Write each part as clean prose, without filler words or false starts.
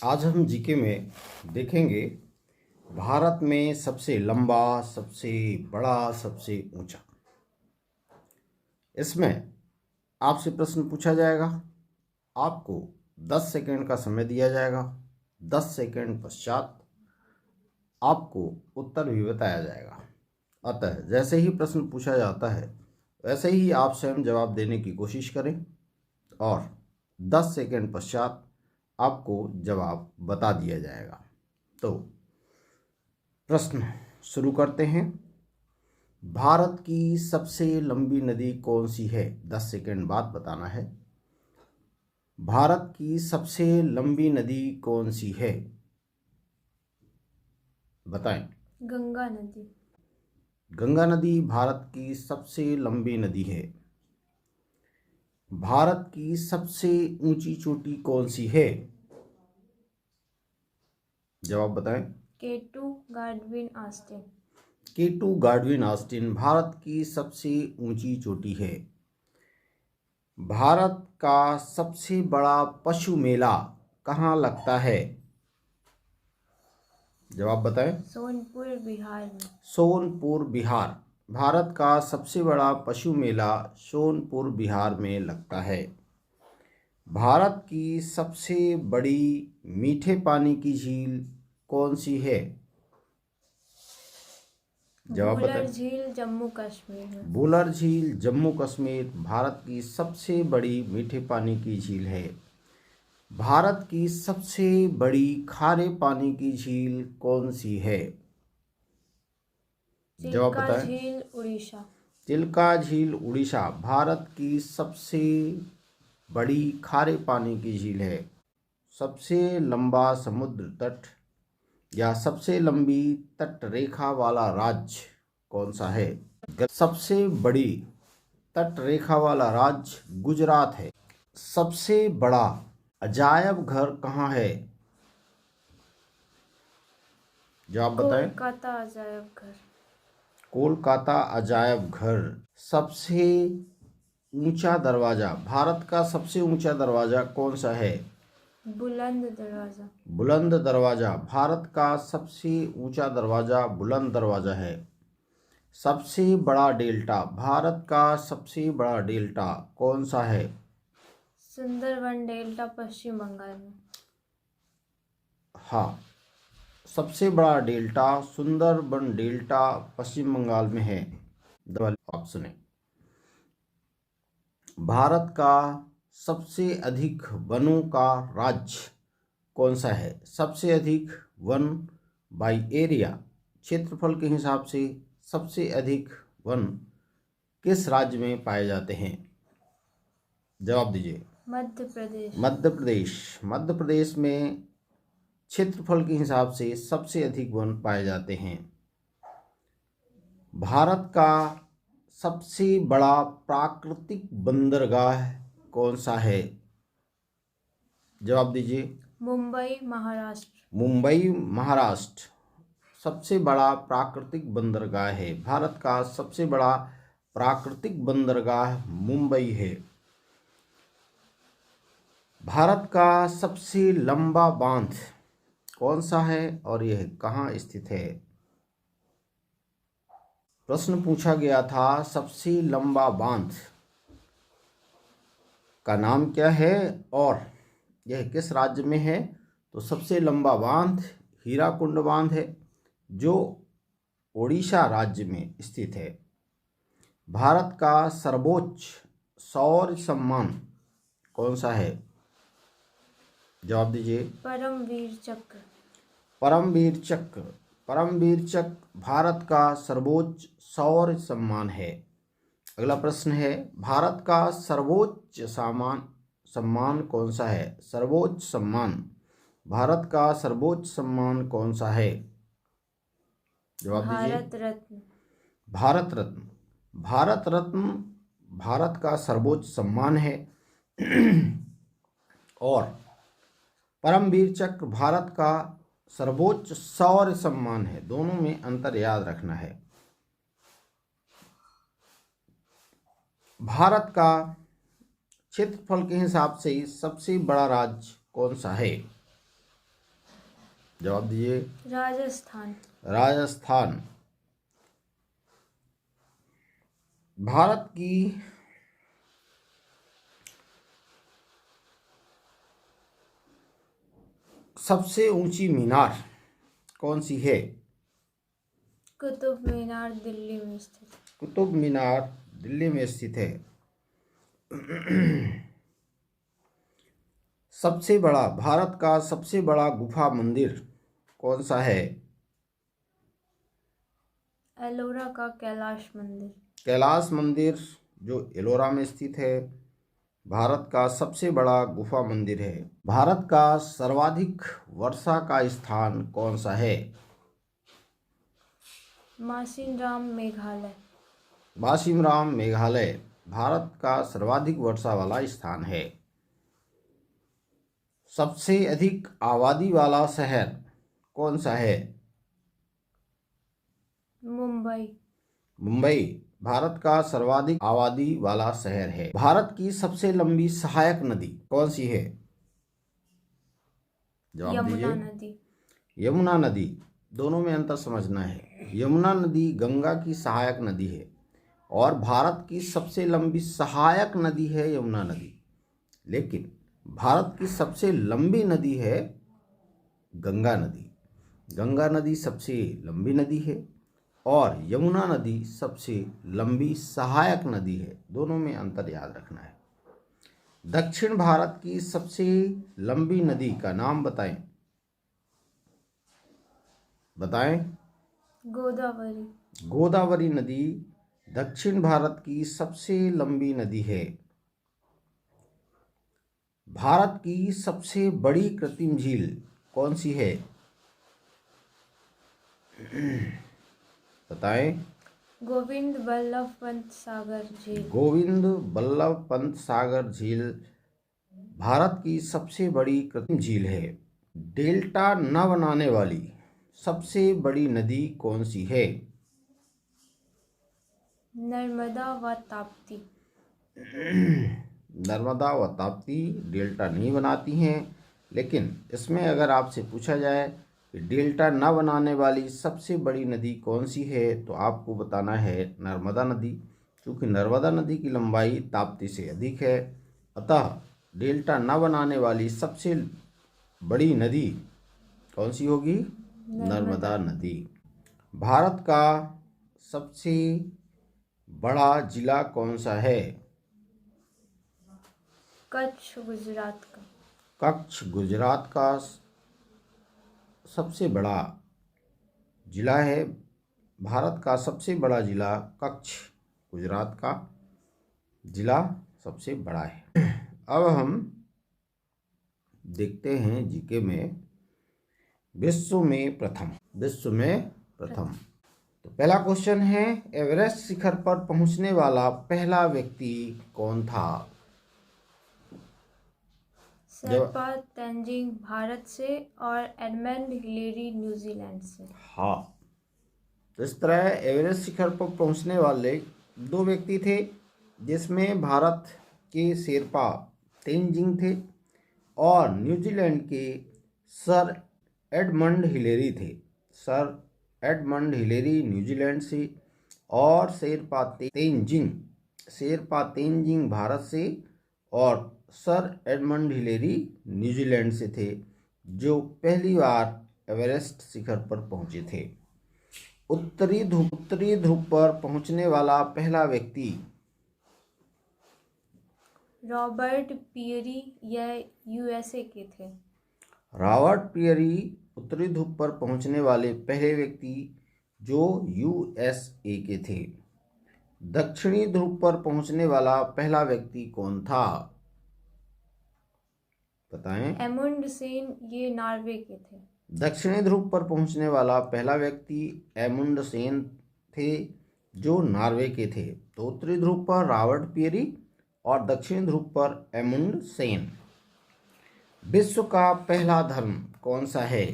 आज हम जीके में देखेंगे भारत में सबसे लंबा, सबसे बड़ा, सबसे ऊंचा। इसमें आपसे प्रश्न पूछा जाएगा। आपको 10 सेकंड का समय दिया जाएगा। 10 सेकंड पश्चात आपको उत्तर भी बताया जाएगा। अतः जैसे ही प्रश्न पूछा जाता है वैसे ही आप स्वयं जवाब देने की कोशिश करें और 10 सेकंड पश्चात आपको जवाब बता दिया जाएगा। तो प्रश्न शुरू करते हैं। भारत की सबसे लंबी नदी कौन सी है? 10 सेकंड बाद बताना है। भारत की सबसे लंबी नदी कौन सी है? बताएं। गंगा नदी। गंगा नदी भारत की सबसे लंबी नदी है। भारत की सबसे ऊंची चोटी कौन सी है? जवाब बताएं। K two Godwin Austen. K two Godwin Austen Bharat की सबसे ऊंची चोटी है। भारत का सबसे बड़ा पशु मेला कहाँ लगता है? जवाब बताएं। सोनपुर बिहार में। सोनपुर बिहार। भारत का सबसे बड़ा पशु मेला सोनपुर बिहार में लगता है। भारत की सबसे बड़ी मीठे पानी की झील कौन सी है? जवाब भूलर बताएं। झील जम्मू कश्मीर में। भूलर झील जम्मू कश्मीर भारत की सबसे बड़ी मीठे पानी की झील है। भारत की सबसे बड़ी खारे पानी की झील कौन सी है? जवाब चिल्का बताएं। झील उड़ीसा। चिल्का झील उड़ीसा भारत की सबसे बड़ी खारे पानी की झील है। सबसे लंबा समुद्र तट या सबसे लंबी तट रेखा वाला राज्य कौन सा है? सबसे बड़ी तट रेखा वाला राज्य गुजरात है। सबसे बड़ा अजायब घर कहाँ है? जवाब बताएं। कोलकाता अजायब घर। कोलकाता अजायब घर। सबसे ऊंचा दरवाजा, भारत का सबसे ऊंचा दरवाजा कौन सा है? बुलंद दरवाजा। बुलंद दरवाजा भारत का सबसे ऊंचा दरवाजा बुलंद दरवाजा है। सबसे बड़ा डेल्टा, भारत का सबसे बड़ा डेल्टा कौन सा है? सुंदरबन डेल्टा पश्चिम बंगाल में। हाँ, सबसे बड़ा डेल्टा सुंदरबन डेल्टा पश्चिम बंगाल में है। ऑप्शन है। भारत का सबसे अधिक वनों का राज्य कौन सा है? सबसे अधिक वन बाई एरिया, क्षेत्रफल के हिसाब से सबसे अधिक वन किस राज्य में पाए जाते हैं? जवाब दीजिए। मध्य प्रदेश। मध्य प्रदेश। मध्य प्रदेश में क्षेत्रफल के हिसाब से सबसे अधिक वन पाए जाते हैं। भारत का सबसे बड़ा प्राकृतिक बंदरगाह कौन सा है? जवाब दीजिए। मुंबई महाराष्ट्र। मुंबई महाराष्ट्र सबसे बड़ा प्राकृतिक बंदरगाह है। भारत का सबसे बड़ा प्राकृतिक बंदरगाह मुंबई है। भारत का सबसे लंबा बांध कौन सा है और यह कहाँ स्थित है? प्रश्न पूछा गया था सबसे लंबा बांध का नाम क्या है और यह किस राज्य में है? तो सबसे लंबा बांध हीराकुंड बांध है जो ओडिशा राज्य में स्थित है। भारत का सर्वोच्च सौर सम्मान कौन सा है? जवाब दीजिए। परमवीर चक्र। परमवीर चक्र। परमवीर चक्र भारत का सर्वोच्च सौर सम्मान है। अगला प्रश्न है, भारत का सर्वोच्च सम्मान कौन सा है? सर्वोच्च सम्मान, भारत का सर्वोच्च सम्मान कौन सा है? जवाब दीजिए। भारत रत्न। भारत रत्न। भारत रत्न भारत का सर्वोच्च सम्मान है और परमवीर चक्र भारत का सर्वोच्च शौर्य सम्मान है। दोनों में अंतर याद रखना है। भारत का क्षेत्रफल के हिसाब से सबसे बड़ा राज्य कौन सा है? जवाब दीजिए। राजस्थान। राजस्थान। भारत की सबसे ऊंची मीनार कौन सी है? कुतुब मीनार दिल्ली में स्थित। कुतुब मीनार दिल्ली में स्थित है। सबसे बड़ा, भारत का सबसे बड़ा गुफा मंदिर कौन सा है? एलोरा का कैलाश मंदिर। कैलाश मंदिर जो एलोरा में स्थित है, भारत का सबसे बड़ा गुफा मंदिर है। भारत का सर्वाधिक वर्षा का स्थान कौन सा है? मासिनराम मेघालय। मासिनराम मेघालय भारत का सर्वाधिक वर्षा वाला स्थान है। सबसे अधिक आबादी वाला शहर कौन सा है? मुंबई। मुंबई भारत का सर्वाधिक आबादी वाला शहर है। भारत की सबसे लंबी सहायक नदी कौन सी है? जवाब यमुना दीजिए। नदी। यमुना नदी। दोनों में अंतर समझना है। यमुना नदी गंगा की सहायक नदी है और भारत की सबसे लंबी सहायक नदी है यमुना नदी। लेकिन भारत की सबसे लंबी नदी है गंगा नदी। गंगा नदी सबसे लंबी नदी है और यमुना नदी सबसे लंबी सहायक नदी है। दोनों में अंतर याद रखना है। दक्षिण भारत की सबसे लंबी नदी का नाम बताएं। बताएं। गोदावरी। गोदावरी नदी दक्षिण भारत की सबसे लंबी नदी है। भारत की सबसे बड़ी कृत्रिम झील कौन सी है? बताएं। गोविंद बल्लभ पंत सागर झील। गोविंद बल्लभ पंत सागर झील भारत की सबसे बड़ी कृत्रिम झील है। डेल्टा न बनाने वाली सबसे बड़ी नदी कौन सी है? नर्मदा व ताप्ती। नर्मदा व ताप्ती डेल्टा नहीं बनाती हैं, लेकिन इसमें अगर आपसे पूछा जाए कि डेल्टा न बनाने वाली सबसे बड़ी नदी कौन सी है तो आपको बताना है नर्मदा नदी। क्योंकि नर्मदा नदी की लंबाई ताप्ती से अधिक है, अतः डेल्टा न बनाने वाली सबसे बड़ी नदी कौन सी होगी? नर्मदा नदी। भारत का सबसे बड़ा जिला कौन सा है? कच्छ गुजरात का। कच्छ गुजरात का सबसे बड़ा जिला है। भारत का सबसे बड़ा जिला कच्छ गुजरात का जिला सबसे बड़ा है। अब हम देखते हैं जीके में विश्व में प्रथम। विश्व में प्रथम। तो पहला क्वेश्चन है, एवरेस्ट शिखर पर पहुंचने वाला पहला व्यक्ति कौन था? शेरपा तेंजिंग भारत से और एडमंड हिलेरी न्यूजीलैंड से। हाँ, तो इस तरह एवरेस्ट शिखर पर पहुंचने वाले दो व्यक्ति थे, जिसमें भारत के शेरपा तेंजिंग थे और न्यूजीलैंड के सर एडमंड हिलेरी थे। सर एडमंड हिलेरी न्यूजीलैंड से और शेरपा तेंजिंग भारत से और सर एडमंड हिलेरी न्यूजीलैंड से थे, जो पहली बार एवरेस्ट शिखर पर पहुंचे थे। उत्तरी ध्रुव पर पहुंचने वाला पहला व्यक्ति? रॉबर्ट पियरी, यह यूएसए के थे। रॉबर्ट पियरी उत्तरी ध्रुव पर पहुंचने वाले पहले व्यक्ति जो यूएसए के थे। दक्षिणी ध्रुव पर पहुंचने वाला पहला व्यक्ति कौन था? बताएं। एमुंडसेन, ये नॉर्वे के थे। दक्षिणी ध्रुव पर पहुंचने वाला पहला व्यक्ति एमुंडसेन थे, जो नॉर्वे के थे। तो उत्तरी ध्रुव पर रॉबर्ट पियरी और दक्षिणी ध्रुव पर एमुंडसेन। विश्व का पहला धर्म कौन सा है?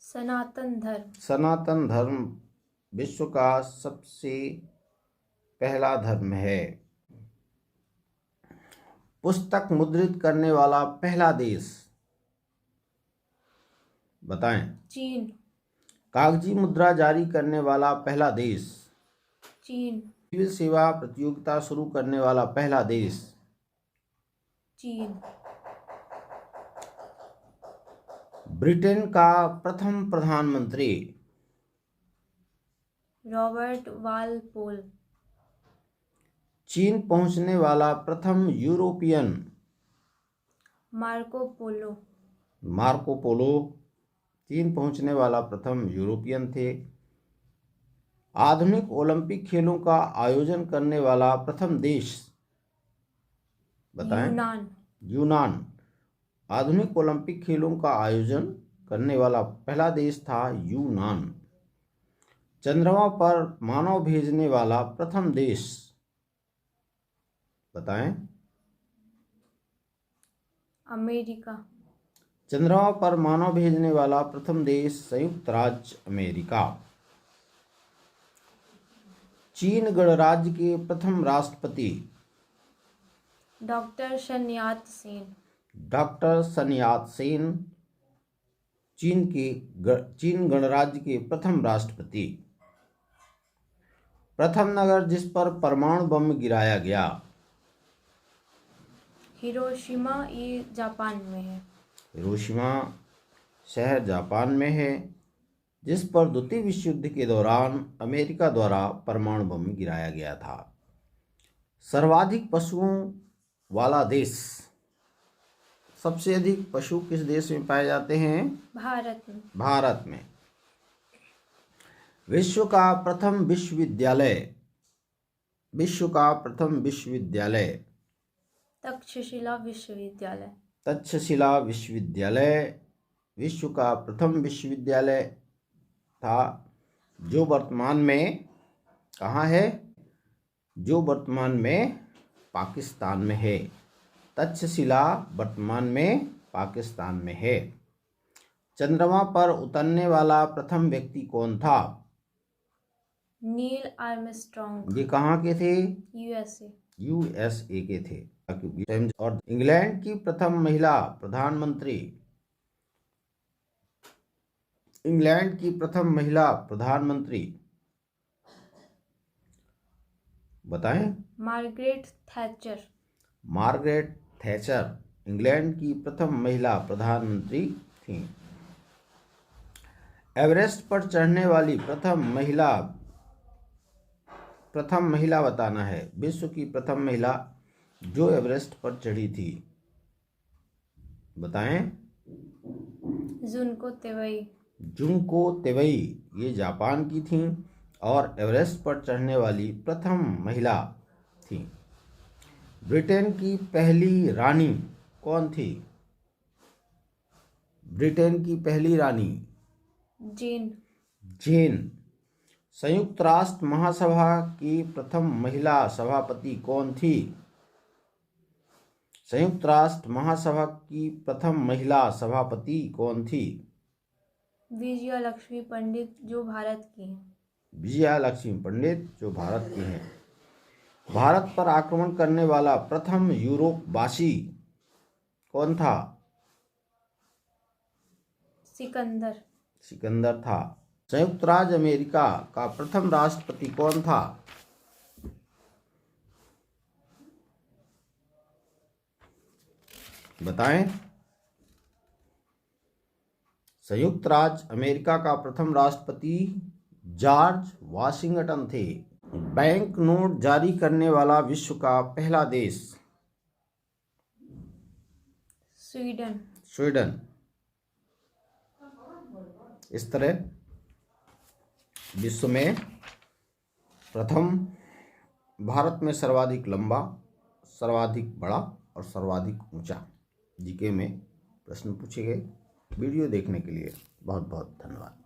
सनातन धर्म। सनातन धर्म विश्व का सबसे पहला धर्म है। पुस्तक मुद्रित करने वाला पहला देश? बताएं। चीन। कागजी मुद्रा जारी करने वाला पहला देश। चीन। सिविल सेवा प्रतियोगिता शुरू करने वाला पहला देश। चीन। ब्रिटेन का प्रथम प्रधानमंत्री। Robert Walpole. चीन पहुंचने वाला प्रथम European. Marco Polo. Marco Polo चीन पहुंचने वाला प्रथम यूरोपियन थे। आधुनिक ओलंपिक खेलों का आयोजन करने वाला प्रथम देश। बताएं। यूनान। यूनान आधुनिक ओलंपिक खेलों का आयोजन करने वाला पहला देश था यूनान। चंद्रमा पर मानव भेजने वाला प्रथम देश। बताएं। अमेरिका। चंद्रमा पर मानव भेजने वाला प्रथम देश संयुक्त राज्य अमेरिका। चीन गणराज्य के प्रथम राष्ट्रपति। डॉक्टर शन यात सेन। डॉक्टर सन यात सेन चीन गणराज्य के प्रथम राष्ट्रपति। प्रथम नगर जिस पर परमाणु बम गिराया गया। हिरोशिमा, ये जापान में है। हिरोशिमा शहर जापान में है, जिस पर द्वितीय विश्व युद्ध के दौरान अमेरिका द्वारा परमाणु बम गिराया गया था। सर्वाधिक पशुओं वाला देश। सबसे अधिक पशु किस देश में पाए जाते हैं? भारत में। भारत में। विश्व का प्रथम विश्वविद्यालय। विश्व का प्रथम विश्वविद्यालय। तक्षशिला विश्वविद्यालय। तक्षशिला विश्वविद्यालय विश्व का प्रथम विश्वविद्यालय था, जो वर्तमान में कहाँ है? जो वर्तमान में पाकिस्तान में है। तक्षशिला वर्तमान में पाकिस्तान में है। चंद्रमा पर उतरने वाला प्रथम व्यक्ति कौन था? Neil Armstrong. ये कहाँ के थे? यूएसए। यूएसए के थे। और इंग्लैंड की प्रथम महिला प्रधानमंत्री। इंग्लैंड की प्रथम महिला प्रधानमंत्री। बताएं। Margaret Thatcher. Margaret Thatcher England की प्रथम महिला प्रधानमंत्री थीं। एवरेस्ट पर चढ़ने वाली प्रथम महिला बताना है। विश्व की प्रथम महिला जो एवरेस्ट पर चढ़ी थी। बताएं। जुनको तेवई। जुनको तेवई ये जापान की थीं और एवरेस्ट पर चढ़ने वाली प्रथम महिला थीं। ब्रिटेन की पहली रानी कौन थी? ब्रिटेन की पहली रानी जेन। संयुक्त राष्ट्र महासभा की प्रथम महिला सभापति कौन थी? संयुक्त राष्ट्र महासभा की प्रथम महिला सभापति कौन थी? विजया लक्ष्मी पंडित, जो भारत की हैं। विजया लक्ष्मी पंडित, जो भारत की हैं। भारत पर आक्रमण करने वाला प्रथम यूरोपवासी कौन था? सिकंदर था। संयुक्त राज्य अमेरिका का प्रथम राष्ट्रपति कौन था? बताएं। संयुक्त राज्य अमेरिका का प्रथम राष्ट्रपति जॉर्ज वाशिंगटन थे। बैंक नोट जारी करने वाला विश्व का पहला देश। स्वीडन। इस तरह विश्व में प्रथम, भारत में सर्वाधिक लंबा, सर्वाधिक बड़ा और सर्वाधिक ऊंचा जीके में प्रश्न पूछे गए। वीडियो देखने के लिए बहुत बहुत धन्यवाद।